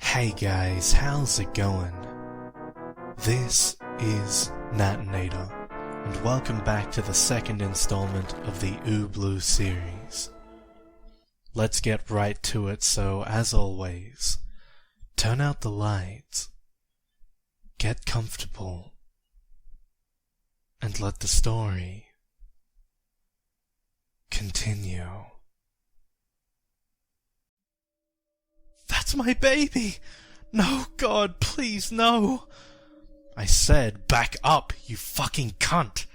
Hey guys, how's it going? This is Natinator, and welcome back to the second installment of the Ubloo series. Let's get right to it, so as always, turn out the lights, get comfortable, and let the story continue. That's my baby! No, God, please, no! I said, back up, you fucking cunt!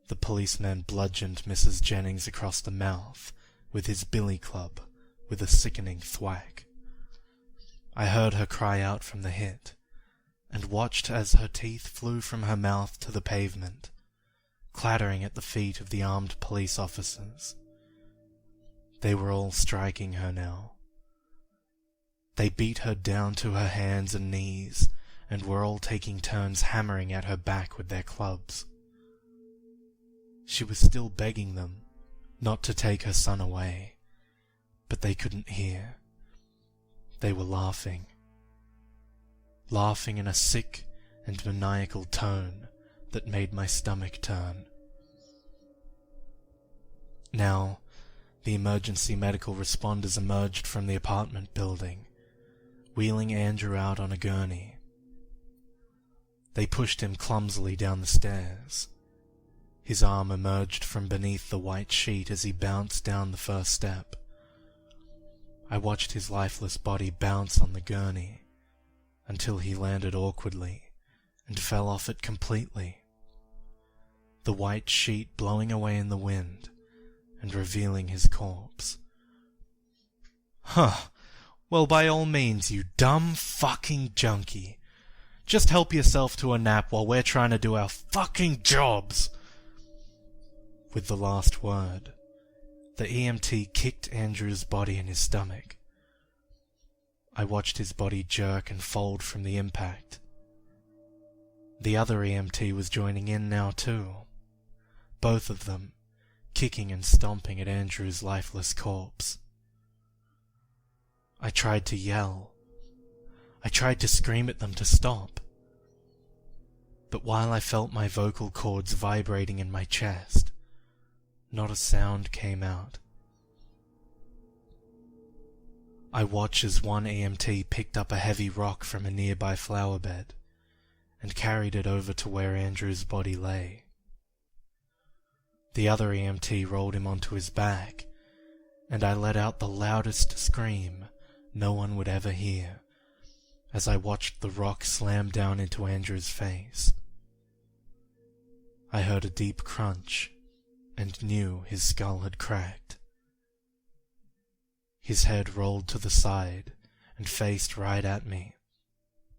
The policeman bludgeoned Mrs. Jennings across the mouth with his billy club with a sickening thwack. I heard her cry out from the hit, and watched as her teeth flew from her mouth to the pavement, clattering at the feet of the armed police officers. They were all striking her now. They beat her down to her hands and knees, and were all taking turns hammering at her back with their clubs. She was still begging them not to take her son away, but they couldn't hear. They were laughing in a sick and maniacal tone that made my stomach turn. Now, the emergency medical responders emerged from the apartment building, wheeling Andrew out on a gurney. They pushed him clumsily down the stairs. His arm emerged from beneath the white sheet as he bounced down the first step. I watched his lifeless body bounce on the gurney until he landed awkwardly and fell off it completely, the white sheet blowing away in the wind and revealing his corpse. Huh. Well, by all means, you dumb fucking junkie. Just help yourself to a nap while we're trying to do our fucking jobs. With the last word, the EMT kicked Andrew's body in his stomach. I watched his body jerk and fold from the impact. The other EMT was joining in now too, both of them kicking and stomping at Andrew's lifeless corpse. I tried to yell. I tried to scream at them to stop. But while I felt my vocal cords vibrating in my chest, not a sound came out. I watched as one EMT picked up a heavy rock from a nearby flower bed and carried it over to where Andrew's body lay. The other EMT rolled him onto his back, and I let out the loudest scream no one would ever hear as I watched the rock slam down into Andrew's face. I heard a deep crunch and knew his skull had cracked. His head rolled to the side and faced right at me,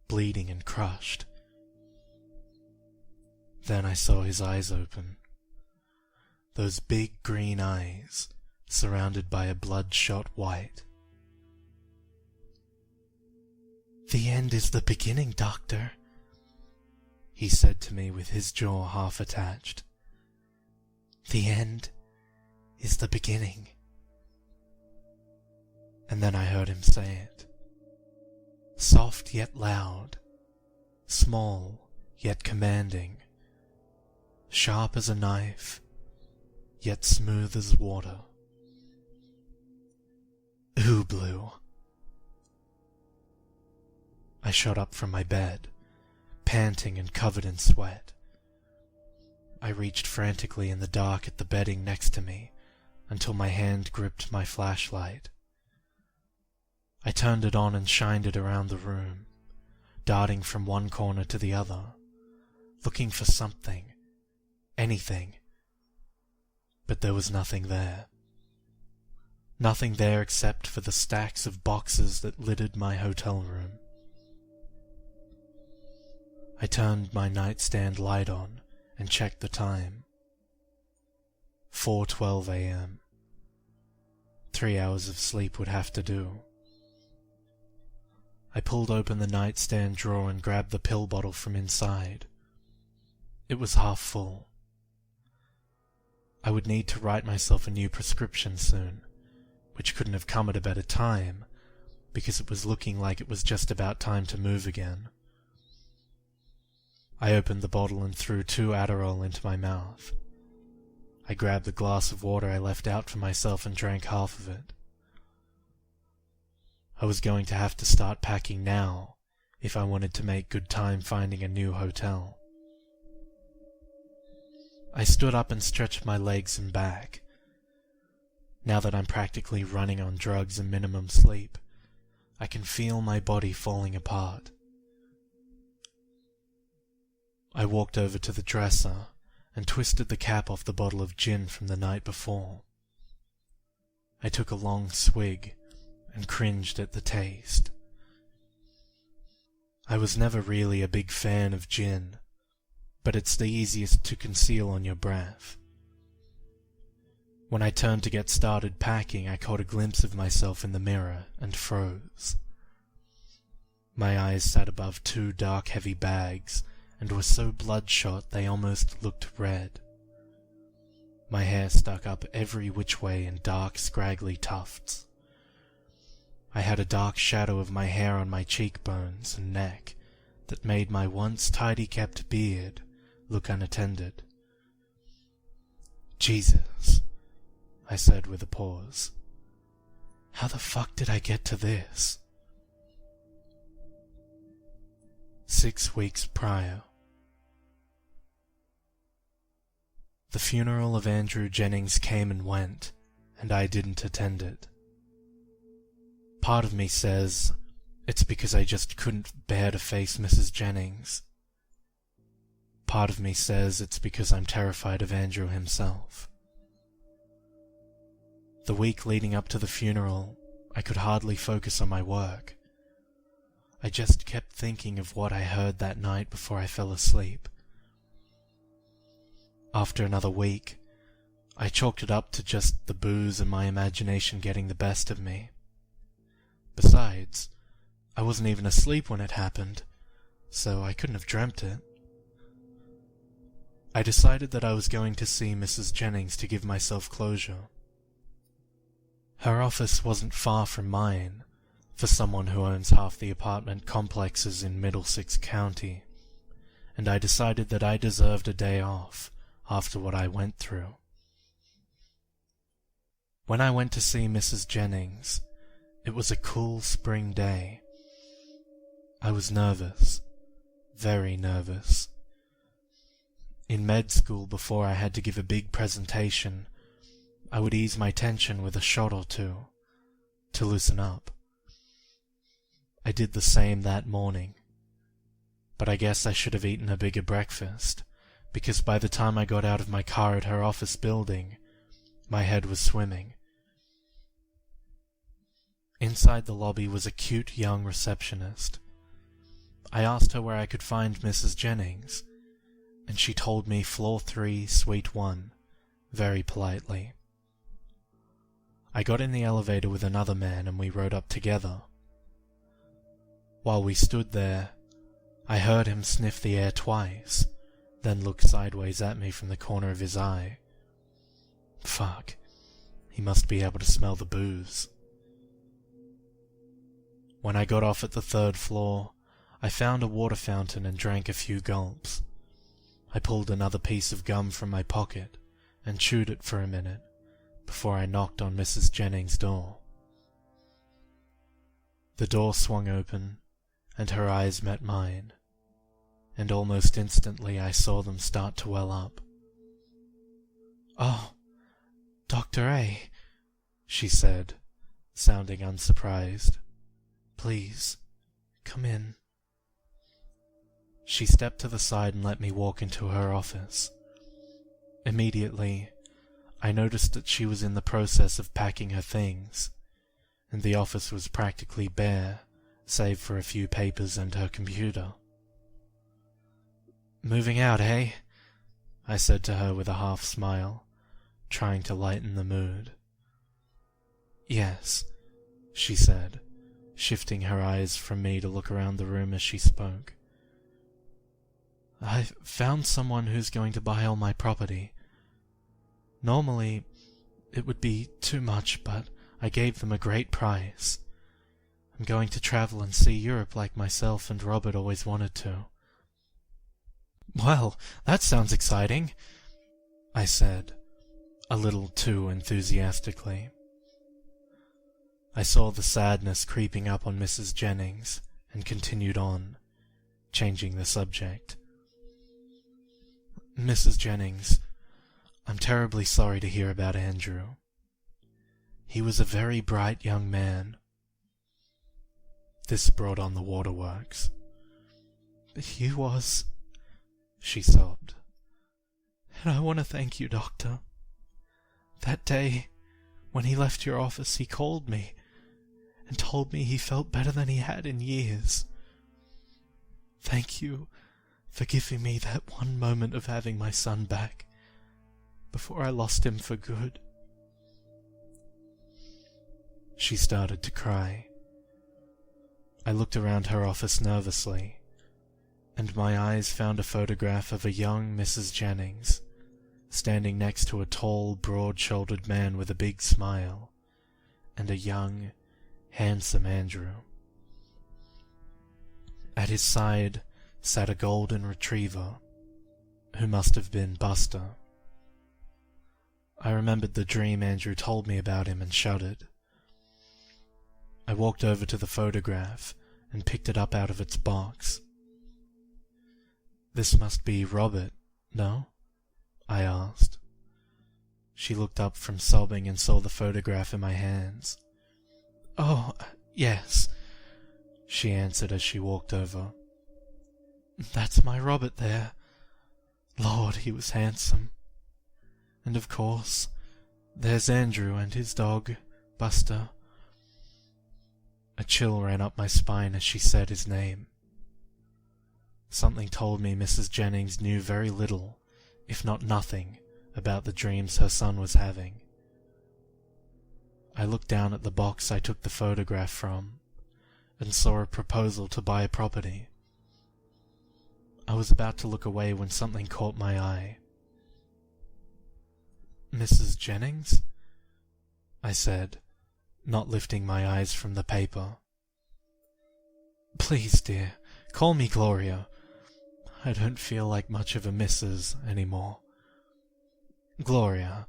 bleeding and crushed. Then I saw his eyes open. Those big green eyes surrounded by a bloodshot white. "The end is the beginning, Doctor," he said to me with his jaw half attached. "The end is the beginning." And then I heard him say it. Soft yet loud, small yet commanding, sharp as a knife, yet smooth as water. Ubloo. I shot up from my bed, panting and covered in sweat. I reached frantically in the dark at the bedding next to me until my hand gripped my flashlight. I turned it on and shined it around the room, darting from one corner to the other, looking for something, anything. But there was nothing there. Nothing there except for the stacks of boxes that littered my hotel room. I turned my nightstand light on and checked the time. 4:12 a.m. 3 hours of sleep would have to do. I pulled open the nightstand drawer and grabbed the pill bottle from inside. It was half full. I would need to write myself a new prescription soon, which couldn't have come at a better time, because it was looking like it was just about time to move again. I opened the bottle and threw 2 Adderall into my mouth. I grabbed the glass of water I left out for myself and drank half of it. I was going to have to start packing now if I wanted to make good time finding a new hotel. I stood up and stretched my legs and back. Now that I'm practically running on drugs and minimum sleep, I can feel my body falling apart. I walked over to the dresser and twisted the cap off the bottle of gin from the night before. I took a long swig and cringed at the taste. I was never really a big fan of gin, but it's the easiest to conceal on your breath. When I turned to get started packing, I caught a glimpse of myself in the mirror and froze. My eyes sat above 2 dark, heavy bags and were so bloodshot they almost looked red. My hair stuck up every which way in dark, scraggly tufts. I had a dark shadow of my hair on my cheekbones and neck that made my once tidy-kept beard look unattended. Jesus, I said with a pause. How the fuck did I get to this? 6 weeks prior. The funeral of Andrew Jennings came and went, and I didn't attend it. Part of me says it's because I just couldn't bear to face Mrs. Jennings. Part of me says it's because I'm terrified of Andrew himself. The week leading up to the funeral, I could hardly focus on my work. I just kept thinking of what I heard that night before I fell asleep. After another week, I chalked it up to just the booze and my imagination getting the best of me. Besides, I wasn't even asleep when it happened, so I couldn't have dreamt it. I decided that I was going to see Mrs. Jennings to give myself closure. Her office wasn't far from mine, for someone who owns half the apartment complexes in Middlesex County, and I decided that I deserved a day off after what I went through. When I went to see Mrs. Jennings, it was a cool spring day. I was nervous, very nervous. In med school, before I had to give a big presentation, I would ease my tension with a shot or 2, to loosen up. I did the same that morning, but I guess I should have eaten a bigger breakfast, because by the time I got out of my car at her office building, my head was swimming. Inside the lobby was a cute young receptionist. I asked her where I could find Mrs. Jennings, and she told me floor 3, suite 1, very politely. I got in the elevator with another man and we rode up together. While we stood there, I heard him sniff the air twice, then look sideways at me from the corner of his eye. Fuck, he must be able to smell the booze. When I got off at the 3rd floor, I found a water fountain and drank a few gulps. I pulled another piece of gum from my pocket and chewed it for a minute before I knocked on Mrs. Jennings' door. The door swung open, and her eyes met mine, and almost instantly I saw them start to well up. "Oh, Dr. A," she said, sounding unsurprised. "Please, come in." She stepped to the side and let me walk into her office. Immediately, I noticed that she was in the process of packing her things, and the office was practically bare, save for a few papers and her computer. "Moving out, eh?" I said to her with a half smile, trying to lighten the mood. "Yes," she said, shifting her eyes from me to look around the room as she spoke. "I've found someone who's going to buy all my property. Normally, it would be too much, but I gave them a great price. I'm going to travel and see Europe like myself and Robert always wanted to." "Well, that sounds exciting," I said, a little too enthusiastically. I saw the sadness creeping up on Mrs. Jennings and continued on, changing the subject. "Mrs. Jennings, I'm terribly sorry to hear about Andrew. He was a very bright young man." This brought on the waterworks. "He was," she sobbed. "And I want to thank you, Doctor. That day, when he left your office, he called me and told me he felt better than he had in years. Thank you for giving me that one moment of having my son back before I lost him for good." She started to cry. I looked around her office nervously, and my eyes found a photograph of a young Mrs. Jennings, standing next to a tall, broad-shouldered man with a big smile, and a young, handsome Andrew. At his side sat a golden retriever, who must have been Buster. I remembered the dream Andrew told me about him and shuddered. I walked over to the photograph and picked it up out of its box. "This must be Robert, no?" I asked. She looked up from sobbing and saw the photograph in my hands. "Oh, yes," she answered as she walked over. "That's my Robert there. Lord, he was handsome. And of course, there's Andrew and his dog, Buster." A chill ran up my spine as she said his name. Something told me Mrs. Jennings knew very little, if not nothing, about the dreams her son was having. I looked down at the box I took the photograph from, and saw a proposal to buy a property. I was about to look away when something caught my eye. "Mrs. Jennings?" I said, not lifting my eyes from the paper. "Please, dear, call me Gloria. I don't feel like much of a Mrs. anymore. Gloria,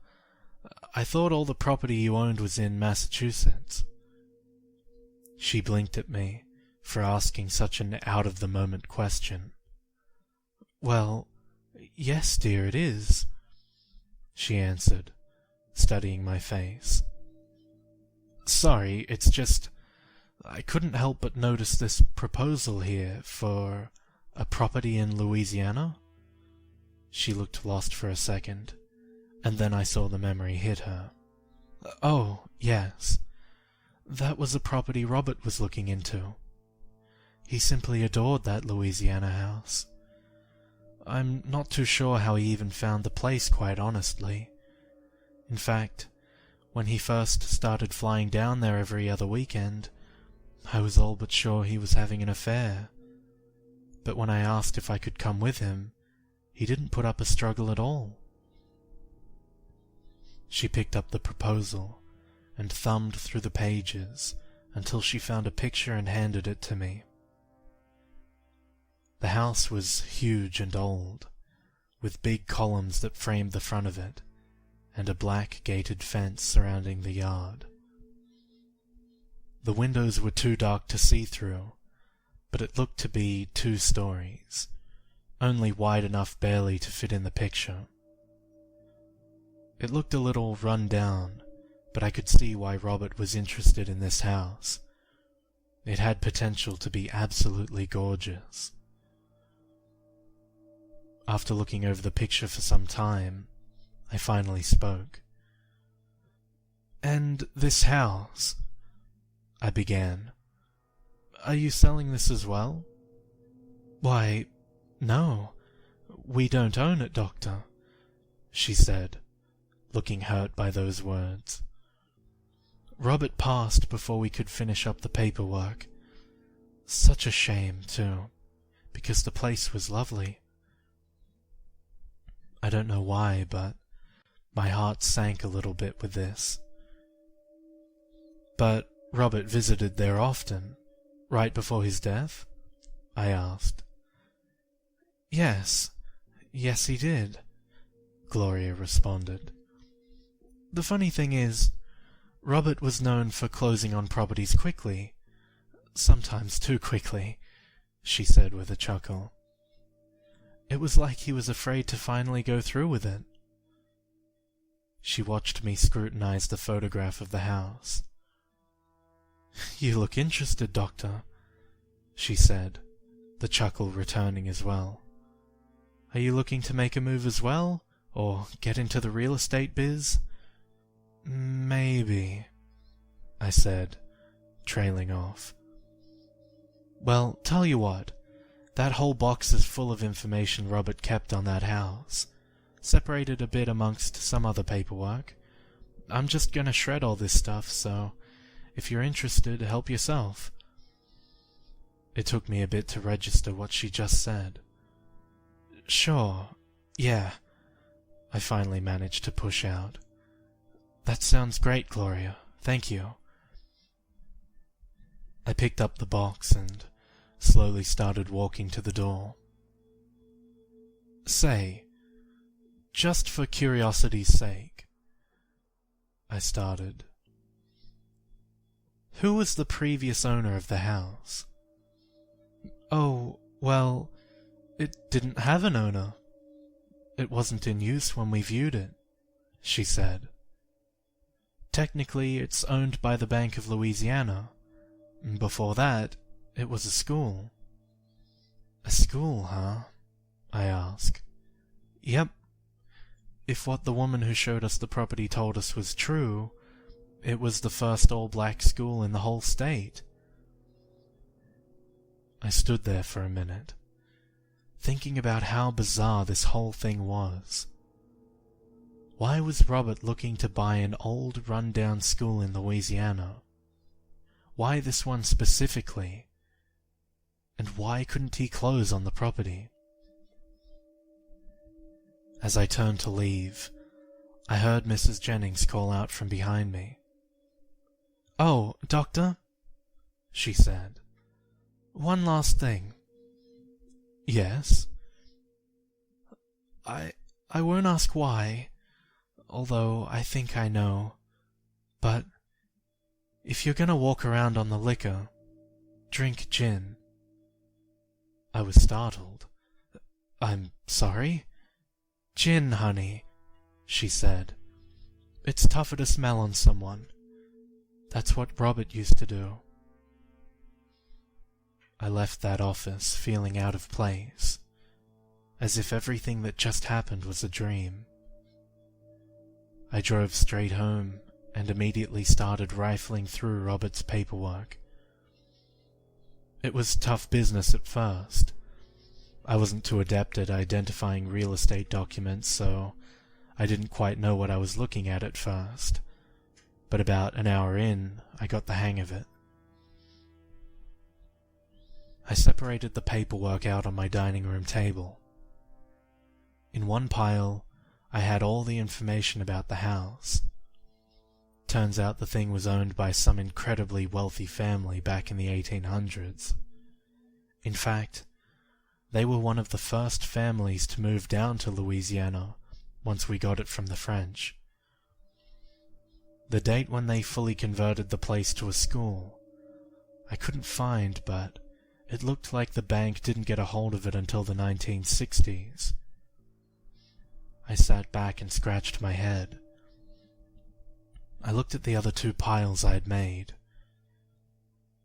I thought all the property you owned was in Massachusetts." She blinked at me for asking such an out-of-the-moment question. "Well, yes, dear, it is," she answered, studying my face. "Sorry, it's just I couldn't help but notice this proposal here for a property in Louisiana." She looked lost for a second, and then I saw the memory hit her. "Oh, yes. That was a property Robert was looking into. He simply adored that Louisiana house. I'm not too sure how he even found the place, quite honestly. In fact, when he first started flying down there every other weekend, I was all but sure he was having an affair. But when I asked if I could come with him, he didn't put up a struggle at all." She picked up the proposal and thumbed through the pages until she found a picture and handed it to me. The house was huge and old, with big columns that framed the front of it, and a black gated fence surrounding the yard. The windows were too dark to see through, but it looked to be 2 stories, only wide enough barely to fit in the picture. It looked a little run down, but I could see why Robert was interested in this house. It had potential to be absolutely gorgeous. After looking over the picture for some time, I finally spoke. "And this house," I began. "Are you selling this as well?" "Why, no. We don't own it, Doctor," she said, looking hurt by those words. "Robert passed before we could finish up the paperwork. Such a shame, too, because the place was lovely." I don't know why, but my heart sank a little bit with this. "But Robert visited there often, right before his death? I asked. Yes, he did, Gloria responded. The funny thing is, Robert was known for closing on properties quickly, sometimes too quickly, she said with a chuckle. It was like he was afraid to finally go through with it. She watched me scrutinize the photograph of the house. You look interested, Doctor, she said, the chuckle returning as well. Are you looking to make a move as well, or get into the real estate biz? Maybe, I said, trailing off. Well, tell you what, that whole box is full of information Robert kept on that house, separated a bit amongst some other paperwork. I'm just gonna shred all this stuff, so if you're interested, help yourself. It took me a bit to register what she just said. Sure, yeah, I finally managed to push out. That sounds great, Gloria. Thank you. I picked up the box and slowly started walking to the door. Say, just for curiosity's sake, I started. Who was the previous owner of the house? Oh, well, it didn't have an owner. It wasn't in use when we viewed it, she said. Technically, it's owned by the Bank of Louisiana. Before that, it was a school. A school, huh? I asked. Yep. If what the woman who showed us the property told us was true, it was the first all-black school in the whole state. I stood there for a minute, thinking about how bizarre this whole thing was. Why was Robert looking to buy an old, run-down school in Louisiana? Why this one specifically? And why couldn't he close on the property? As I turned to leave, I heard Mrs. Jennings call out from behind me. Oh, Doctor, she said. One last thing. Yes? I won't ask why, although I think I know, but if you're gonna walk around on the liquor, drink gin. I was startled. I'm sorry? Gin, honey, she said. It's tougher to smell on someone. That's what Robert used to do. I left that office feeling out of place, as if everything that just happened was a dream. I drove straight home and immediately started rifling through Robert's paperwork. It was tough business at first. I wasn't too adept at identifying real estate documents, so I didn't quite know what I was looking at first. But about an hour in, I got the hang of it. I separated the paperwork out on my dining room table. In one pile, I had all the information about the house. Turns out the thing was owned by some incredibly wealthy family back in the 1800s. In fact, they were one of the first families to move down to Louisiana once we got it from the French. The date when they fully converted the place to a school, I couldn't find, but it looked like the bank didn't get a hold of it until the 1960s. I sat back and scratched my head. I looked at the other two piles I had made.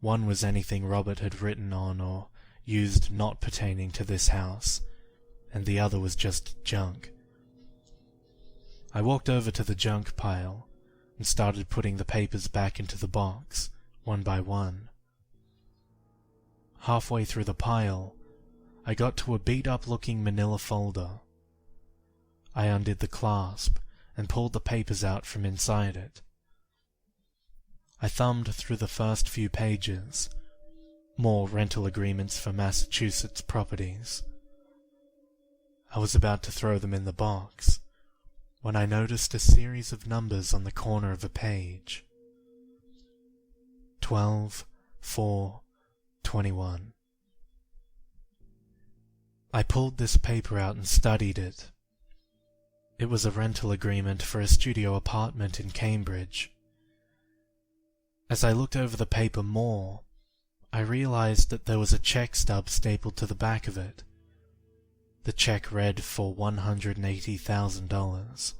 One was anything Robert had written on or used not pertaining to this house, and the other was just junk. I walked over to the junk pile and started putting the papers back into the box, one by one. Halfway through the pile, I got to a beat-up-looking manila folder. I undid the clasp and pulled the papers out from inside it. I thumbed through the first few pages. More rental agreements for Massachusetts properties. I was about to throw them in the box when I noticed a series of numbers on the corner of a page. 12/4/21. I pulled this paper out and studied it. It was a rental agreement for a studio apartment in Cambridge. As I looked over the paper more, I realized that there was a check stub stapled to the back of it. The check read for $180,000,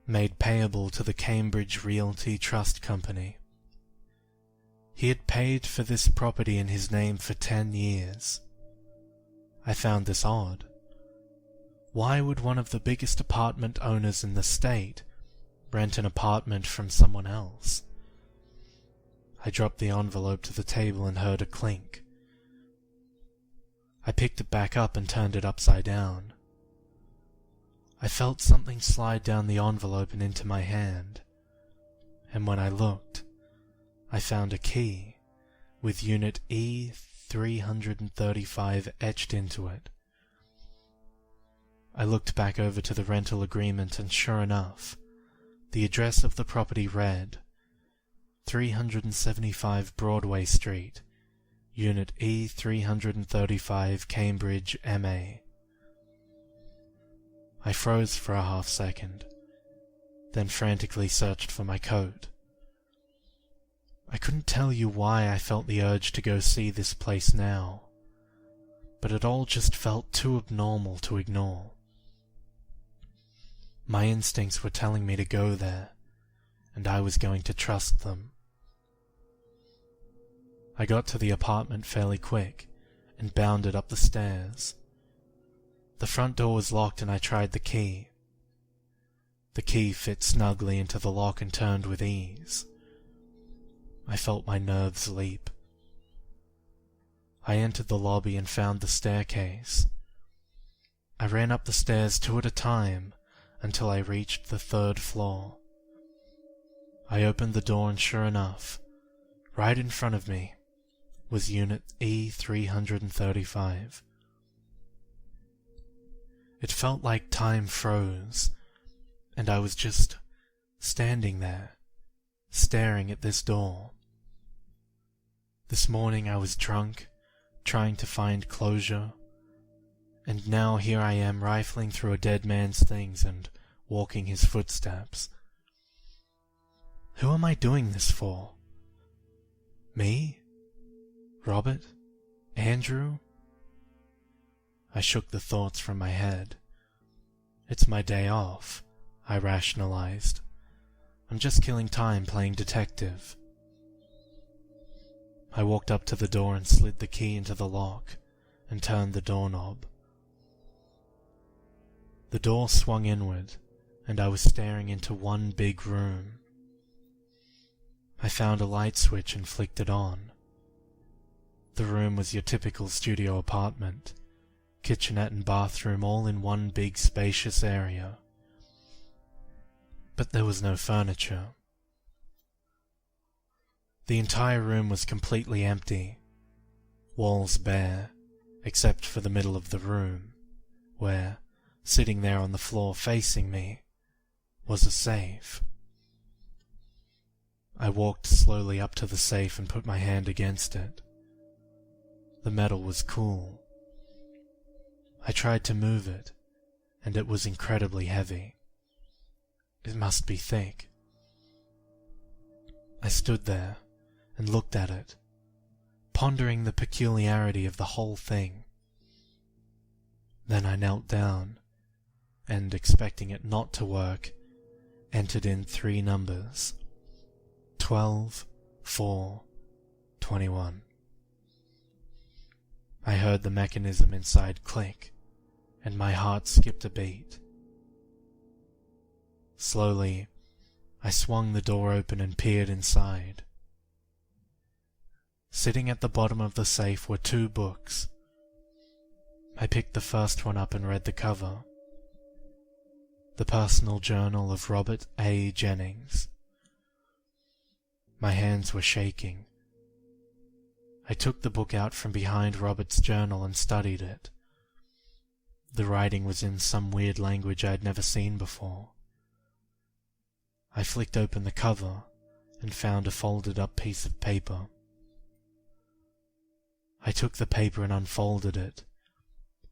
made payable to the Cambridge Realty Trust Company. He had paid for this property in his name for 10 years. I found this odd. Why would one of the biggest apartment owners in the state rent an apartment from someone else? I dropped the envelope to the table and heard a clink. I picked it back up and turned it upside down. I felt something slide down the envelope and into my hand, and when I looked, I found a key with Unit E335 etched into it. I looked back over to the rental agreement and sure enough, the address of the property read 375 Broadway Street, Unit E335, Cambridge, MA. I froze for a half second, then frantically searched for my coat. I couldn't tell you why I felt the urge to go see this place now, but it all just felt too abnormal to ignore. My instincts were telling me to go there, and I was going to trust them. I got to the apartment fairly quick, and bounded up the stairs. The front door was locked and I tried the key. The key fit snugly into the lock and turned with ease. I felt my nerves leap. I entered the lobby and found the staircase. I ran up the stairs 2 at a time until I reached the 3rd floor. I opened the door and sure enough, right in front of me was Unit E335. It felt like time froze, and I was just standing there, staring at this door. This morning I was drunk, trying to find closure, and now here I am rifling through a dead man's things and walking his footsteps. Who am I doing this for? Me? Robert? Andrew? I shook the thoughts from my head. It's my day off, I rationalized. I'm just killing time playing detective. I walked up to the door and slid the key into the lock and turned the doorknob. The door swung inward, and I was staring into one big room. I found a light switch and flicked it on. The room was your typical studio apartment, kitchenette and bathroom all in one big spacious area. But there was no furniture. The entire room was completely empty, walls bare, except for the middle of the room, where, sitting there on the floor facing me, was a safe. I walked slowly up to the safe and put my hand against it. The metal was cool. I tried to move it, and it was incredibly heavy. It must be thick. I stood there and looked at it, pondering the peculiarity of the whole thing. Then I knelt down, and expecting it not to work, entered in 3 numbers. 12, 4, 21. I heard the mechanism inside click, and my heart skipped a beat. Slowly, I swung the door open and peered inside. Sitting at the bottom of the safe were 2 books. I picked the first one up and read the cover. The Personal Journal of Robert A. Jennings. My hands were shaking. I took the book out from behind Robert's journal and studied it. The writing was in some weird language I had never seen before. I flicked open the cover and found a folded up piece of paper. I took the paper and unfolded it,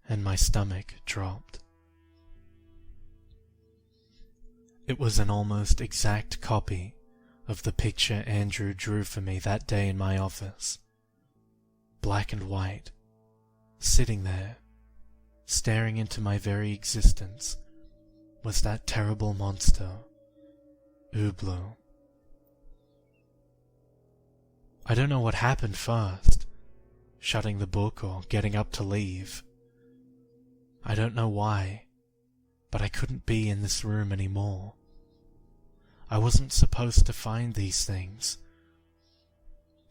and my stomach dropped. It was an almost exact copy of the picture Andrew drew for me that day in my office. Black and white, sitting there, staring into my very existence, was that terrible monster, Ubloo. I don't know what happened first, shutting the book or getting up to leave. I don't know why, but I couldn't be in this room anymore. I wasn't supposed to find these things.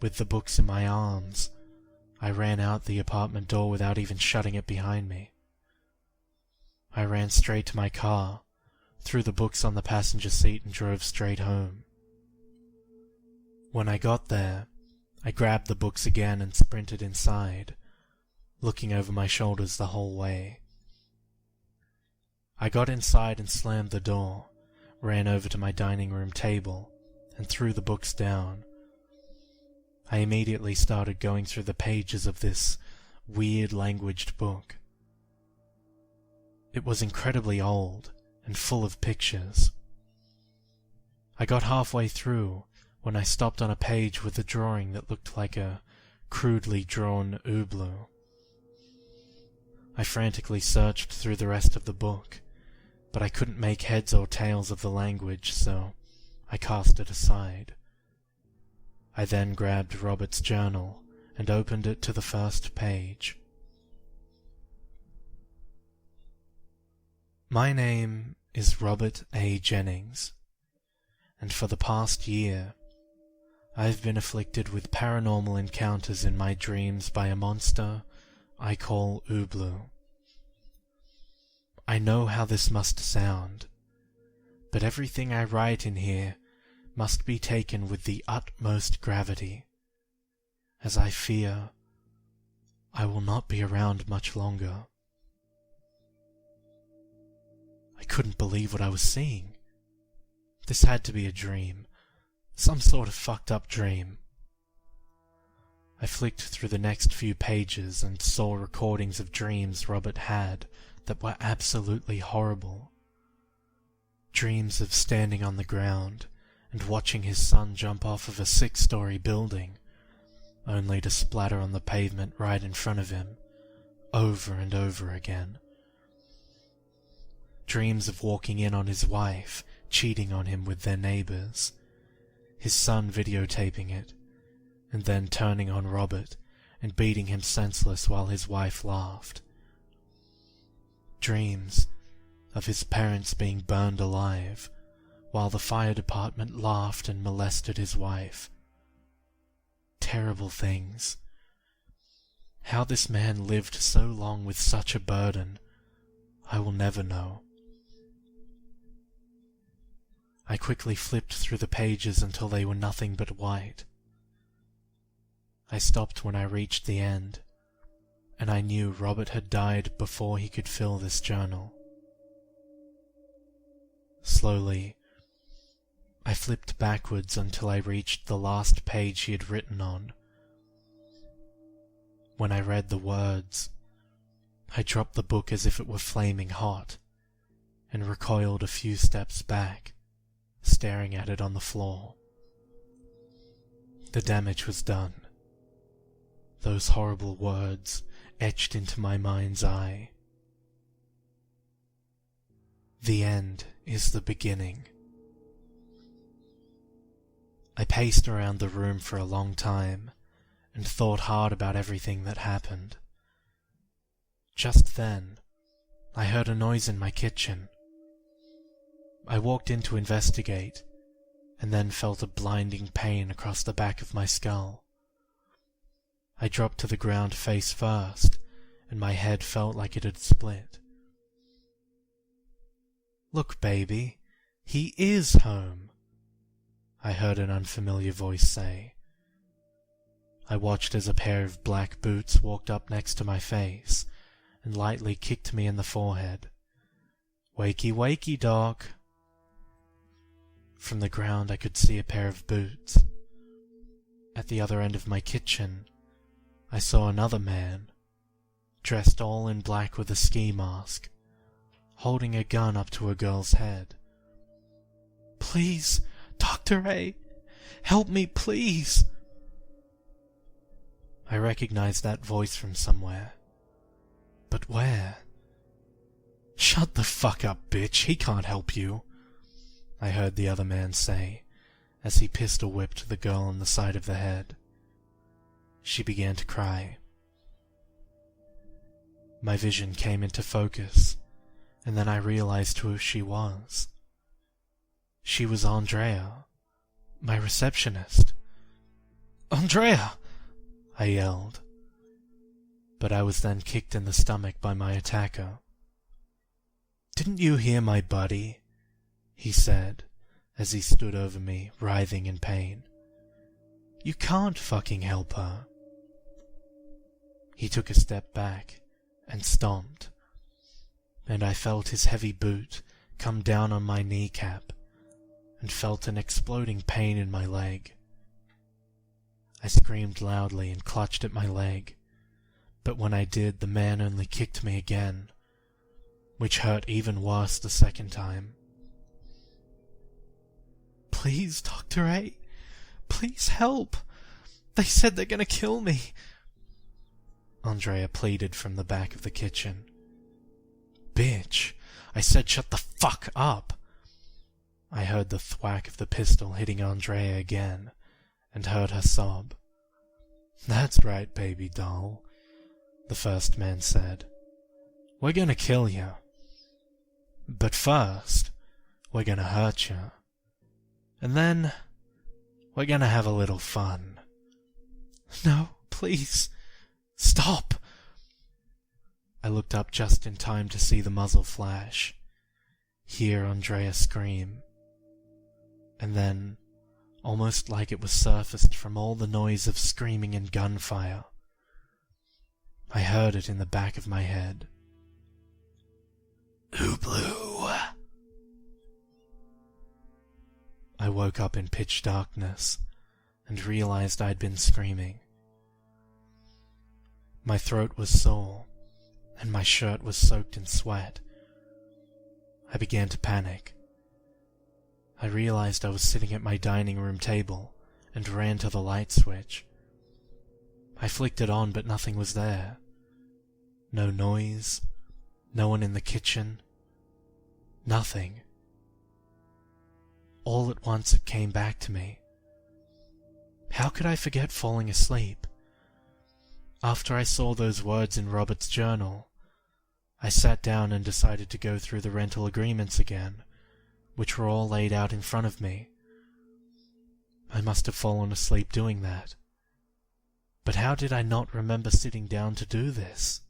With the books in my arms, I ran out the apartment door without even shutting it behind me. I ran straight to my car, threw the books on the passenger seat and drove straight home. When I got there, I grabbed the books again and sprinted inside, looking over my shoulders the whole way. I got inside and slammed the door, ran over to my dining room table, and threw the books down. I immediately started going through the pages of this weird languaged book. It was incredibly old and full of pictures. I got halfway through when I stopped on a page with a drawing that looked like a crudely drawn Ubloo. I frantically searched through the rest of the book, but I couldn't make heads or tails of the language, so I cast it aside. I then grabbed Robert's journal and opened it to the first page. My name is Robert A. Jennings, and for the past year, I've been afflicted with paranormal encounters in my dreams by a monster I call Ubloo. I know how this must sound, but everything I write in here must be taken with the utmost gravity, as I fear I will not be around much longer. I couldn't believe what I was seeing. This had to be a dream, some sort of fucked up dream. I flicked through the next few pages and saw recordings of dreams Robert had that were absolutely horrible. Dreams of standing on the ground and watching his son jump off of a 6-story building, only to splatter on the pavement right in front of him, over and over again. Dreams of walking in on his wife, cheating on him with their neighbors, his son videotaping it, and then turning on Robert and beating him senseless while his wife laughed. Dreams of his parents being burned alive, while the fire department laughed and molested his wife. Terrible things. How this man lived so long with such a burden, I will never know. I quickly flipped through the pages until they were nothing but white. I stopped when I reached the end, and I knew Robert had died before he could fill this journal. Slowly, I flipped backwards until I reached the last page he had written on. When I read the words, I dropped the book as if it were flaming hot, and recoiled a few steps back, staring at it on the floor. The damage was done. Those horrible words etched into my mind's eye. The end is the beginning. I paced around the room for a long time and thought hard about everything that happened. Just then, I heard a noise in my kitchen. I walked in to investigate, and then felt a blinding pain across the back of my skull. I dropped to the ground face first, and my head felt like it had split. "Look, baby, he is home," I heard an unfamiliar voice say. I watched as a pair of black boots walked up next to my face and lightly kicked me in the forehead. "Wakey, wakey, Doc." From the ground I could see a pair of boots. At the other end of my kitchen, I saw another man, dressed all in black with a ski mask, holding a gun up to a girl's head. "Please, Dr. A, help me, please!" I recognized that voice from somewhere. But where? "Shut the fuck up, bitch, he can't help you," I heard the other man say, as he pistol-whipped the girl on the side of the head. She began to cry. My vision came into focus, and then I realized who she was. She was Andrea, my receptionist. "Andrea!" I yelled. But I was then kicked in the stomach by my attacker. "Didn't you hear my buddy?" he said, as he stood over me, writhing in pain. "You can't fucking help her." He took a step back and stomped, and I felt his heavy boot come down on my kneecap and felt an exploding pain in my leg. I screamed loudly and clutched at my leg, but when I did, the man only kicked me again, which hurt even worse the second time. "Please, Dr. A, please help. They said they're gonna kill me," Andrea pleaded from the back of the kitchen. "Bitch, I said shut the fuck up." I heard the thwack of the pistol hitting Andrea again, and heard her sob. "That's right, baby doll," the first man said. "We're gonna kill you. But first, we're gonna hurt you. And then, we're gonna have a little fun." "No, please, stop!" I looked up just in time to see the muzzle flash, hear Andrea scream, and then, almost like it was surfaced from all the noise of screaming and gunfire, I heard it in the back of my head. "Ubloo!" I woke up in pitch darkness and realized I'd been screaming. My throat was sore, and my shirt was soaked in sweat. I began to panic. I realized I was sitting at my dining room table and ran to the light switch. I flicked it on, but nothing was there. No noise, no one in the kitchen, nothing. All at once it came back to me. How could I forget falling asleep? After I saw those words in Robert's journal, I sat down and decided to go through the rental agreements again, which were all laid out in front of me. I must have fallen asleep doing that. But how did I not remember sitting down to do this?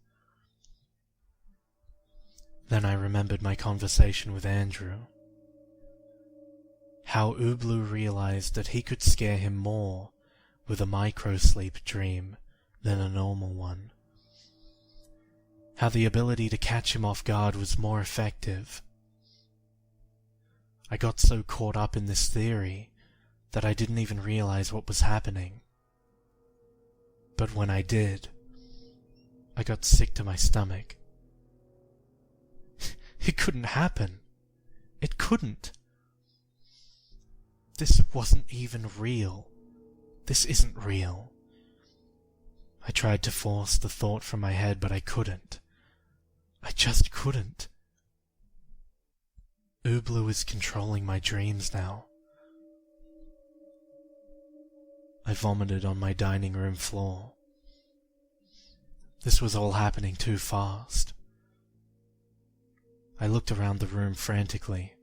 Then I remembered my conversation with Andrew. How Ubloo realized that he could scare him more with a micro-sleep dream than a normal one. How the ability to catch him off guard was more effective. I got so caught up in this theory that I didn't even realize what was happening. But when I did, I got sick to my stomach. It couldn't happen. It couldn't. This wasn't even real. This isn't real. I tried to force the thought from my head, but I couldn't. I just couldn't. Ubloo is controlling my dreams now. I vomited on my dining room floor. This was all happening too fast. I looked around the room frantically.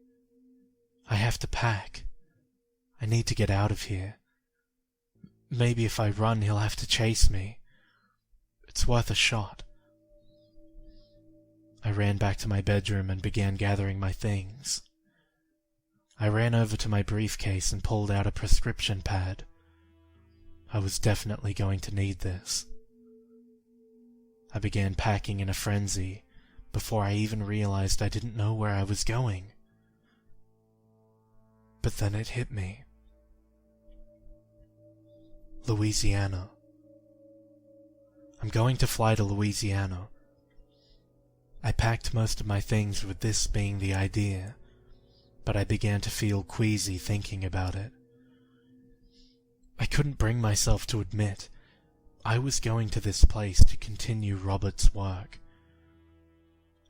I have to pack. I need to get out of here. Maybe if I run, he'll have to chase me. It's worth a shot. I ran back to my bedroom and began gathering my things. I ran over to my briefcase and pulled out a prescription pad. I was definitely going to need this. I began packing in a frenzy before I even realized I didn't know where I was going. But then it hit me. Louisiana. I'm going to fly to Louisiana. I packed most of my things with this being the idea, but I began to feel queasy thinking about it. I couldn't bring myself to admit I was going to this place to continue Robert's work.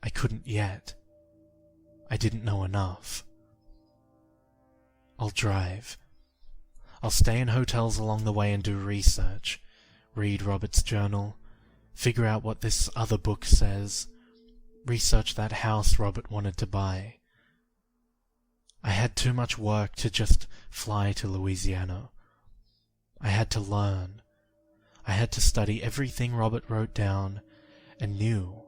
I couldn't yet. I didn't know enough. I'll drive. I'll stay in hotels along the way and do research, read Robert's journal, figure out what this other book says, research that house Robert wanted to buy. I had too much work to just fly to Louisiana. I had to learn. I had to study everything Robert wrote down and knew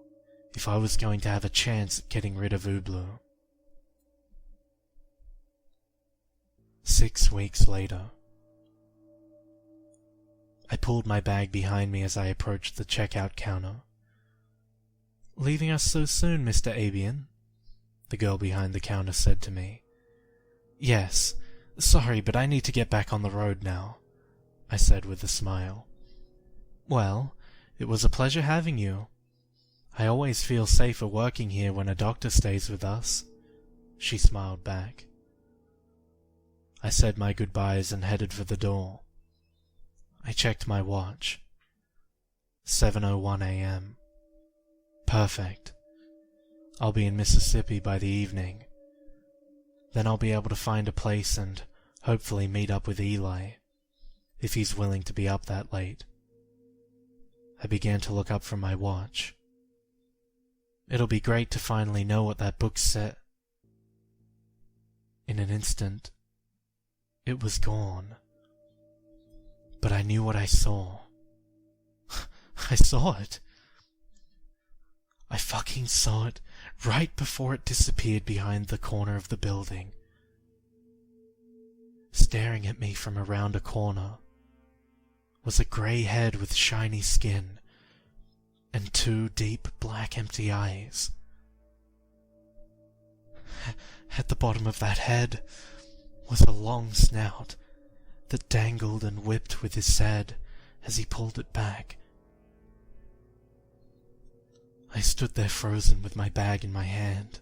if I was going to have a chance at getting rid of Ubloo. 6 weeks later. I pulled my bag behind me as I approached the checkout counter. "Leaving us so soon, Mr. Abian?" the girl behind the counter said to me. "Yes. Sorry, but I need to get back on the road now," I said with a smile. "Well, it was a pleasure having you. I always feel safer working here when a doctor stays with us," she smiled back. I said my goodbyes and headed for the door. I checked my watch. 7:01 a.m. Perfect. I'll be in Mississippi by the evening. Then I'll be able to find a place and hopefully meet up with Eli, if he's willing to be up that late. I began to look up from my watch. It'll be great to finally know what that book said. In an instant, it was gone. But I knew what I saw. I saw it. I fucking saw it right before it disappeared behind the corner of the building. Staring at me from around a corner was a grey head with shiny skin and 2 deep black empty eyes. At the bottom of that head was a long snout that dangled and whipped with his head as he pulled it back. I stood there frozen with my bag in my hand.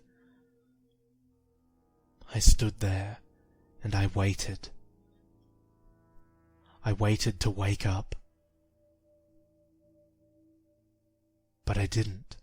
I stood there and I waited. I waited to wake up. But I didn't.